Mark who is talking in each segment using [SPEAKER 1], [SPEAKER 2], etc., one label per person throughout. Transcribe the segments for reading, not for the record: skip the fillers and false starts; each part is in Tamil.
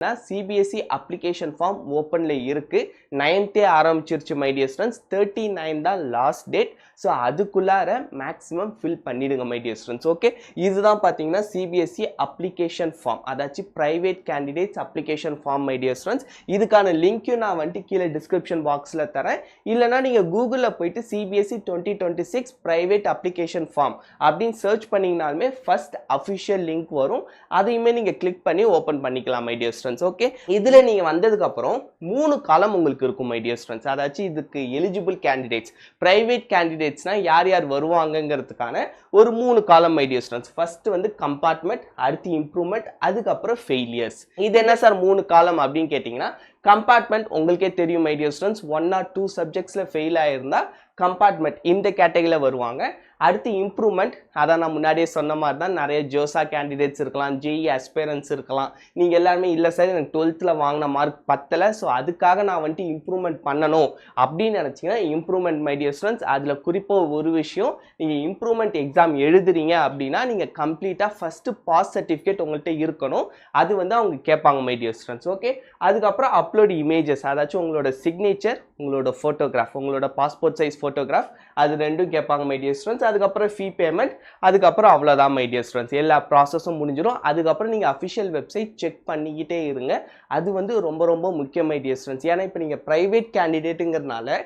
[SPEAKER 1] CBSE application form openல இருக்கு 9th ஆரம்பிச்சிருச்சு my dear students 39 தான் லாஸ்ட் டேட் ஸோ அதுக்குள்ளார மேக்ஸிமம் ஃபில் பண்ணிடுங்க my dear students ஓகே இதுதான் பார்த்தீங்கன்னா CBSE அப்ளிகேஷன் ஃபார்ம் அதாச்சும் private candidates application form my dear students இதுக்கான லிங்க்கையும் நான் வந்துட்டு கீழே டிஸ்கிரிப்ஷன் பாக்ஸில் தரேன் இல்லைனா நீங்கள் கூகுளில் போயிட்டு CBSE 2026 ப்ரைவேட் அப்ளிகேஷன் ஃபார்ம் அப்படின்னு சர்ச் பண்ணிங்கனாலுமே ஃபர்ஸ்ட் அஃபிஷியல் லிங்க் வரும் அதையுமே நீங்கள் கிளிக் பண்ணி ஓப்பன் பண்ணிக்கலாம் my dear students ஓகே இதுல நீங்க வந்ததுக்கு அப்புறம் 3 காலம் உங்களுக்கு இருக்கும் my dear students அதாச்சும் இதுக்கு எலிஜிபிள் கேண்டிடேட்ஸ் பிரைவேட் கேண்டிடேட்ஸ்னா யார் யார் வருவாங்கங்கிறதுக்கான ஒரு 3 காலம் my dear students ஃபர்ஸ்ட் வந்து கம்பார்ட்மெண்ட் அடுத்து இம்ப்ரூவ்மெண்ட் அதுக்கு அப்புறம் ஃபெயிலியர்ஸ் இது என்ன சார் 3 காலம் அப்படின்னு கேட்டிங்கன்னா கம்பார்ட்மெண்ட் உங்களுக்கே தெரியும் my dear students 1 or 2 சப்ஜெக்ட்ஸ்ல fail ஆயிருந்தா கம்பார்ட்மெண்ட் இந்த கேட்டகரியில வருவாங்க அடுத்து இம்ப்ரூவ்மெண்ட் அதான் நான் முன்னாடியே சொன்ன மாதிரி தான் நிறைய ஜோசா கேண்டிடேட்ஸ் இருக்கலாம் ஜேஇ ஆஸ்பைரன்ஸ் இருக்கலாம் நீங்கள் எல்லாருமே இல்லை சார் எனக்கு 12th வாங்கின மார்க் பத்தலை ஸோ அதுக்காக நான் வந்துட்டு இம்ப்ரூவ்மெண்ட் பண்ணணும் அப்படின்னு நினச்சிங்கன்னா இம்ப்ரூவ்மெண்ட் my dear students அதில் குறிப்பாக ஒரு விஷயம் நீங்கள் இம்ப்ரூவ்மெண்ட் எக்ஸாம் எழுதுறீங்க அப்படின்னா நீங்கள் கம்ப்ளீட்டாக ஃபஸ்ட்டு பாஸ் சர்டிஃபிகேட் உங்கள்கிட்ட இருக்கணும் அது வந்து அவங்க கேட்பாங்க my dear students ஓகே அதுக்கப்புறம் அப்லோட் இமேஜஸ் அதாச்சும் உங்களோட சிக்னேச்சர் உங்களோட ஃபோட்டோகிராஃப் உங்களோட பாஸ்போர்ட் சைஸ் ஃபோட்டோகிராஃப் அது ரெண்டும் கேட்பாங்க my dear students அதுக்கப்புறம் ஃபீ பேமெண்ட் அதுக்கப்புறம் அவ்வளோதான் my dear students எல்லா ப்ராசஸும் முடிஞ்சிடும் அதுக்கப்புறம் நீங்கள் அஃபிஷியல் வெப்சைட் செக் பண்ணிக்கிட்டே இருங்க அது வந்து ரொம்ப ரொம்ப முக்கியம் my dear students ஏன்னா இப்போ நீங்கள் ப்ரைவேட் கேண்டிடேட்டுங்கிறதுனால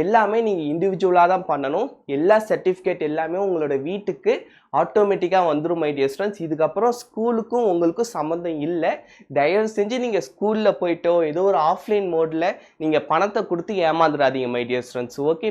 [SPEAKER 1] எல்லாமே நீங்கள் இண்டிவிஜுவலாக தான் பண்ணணும் எல்லா சர்டிஃபிகேட் எல்லாமே உங்களோட வீட்டுக்கு ஆட்டோமேட்டிக்காக வந்துடும் my dear students இதுக்கப்புறம் ஸ்கூலுக்கும் உங்களுக்கும் சம்மந்தம் இல்லை தயவு செஞ்சு நீங்கள் ஸ்கூலில் போயிட்டோ ஏதோ ஒரு ஆஃப்லைன் மோடில் நீங்கள் பணத்தை கொடுத்து ஏமாந்துடாதீங்க my dear students ஓகே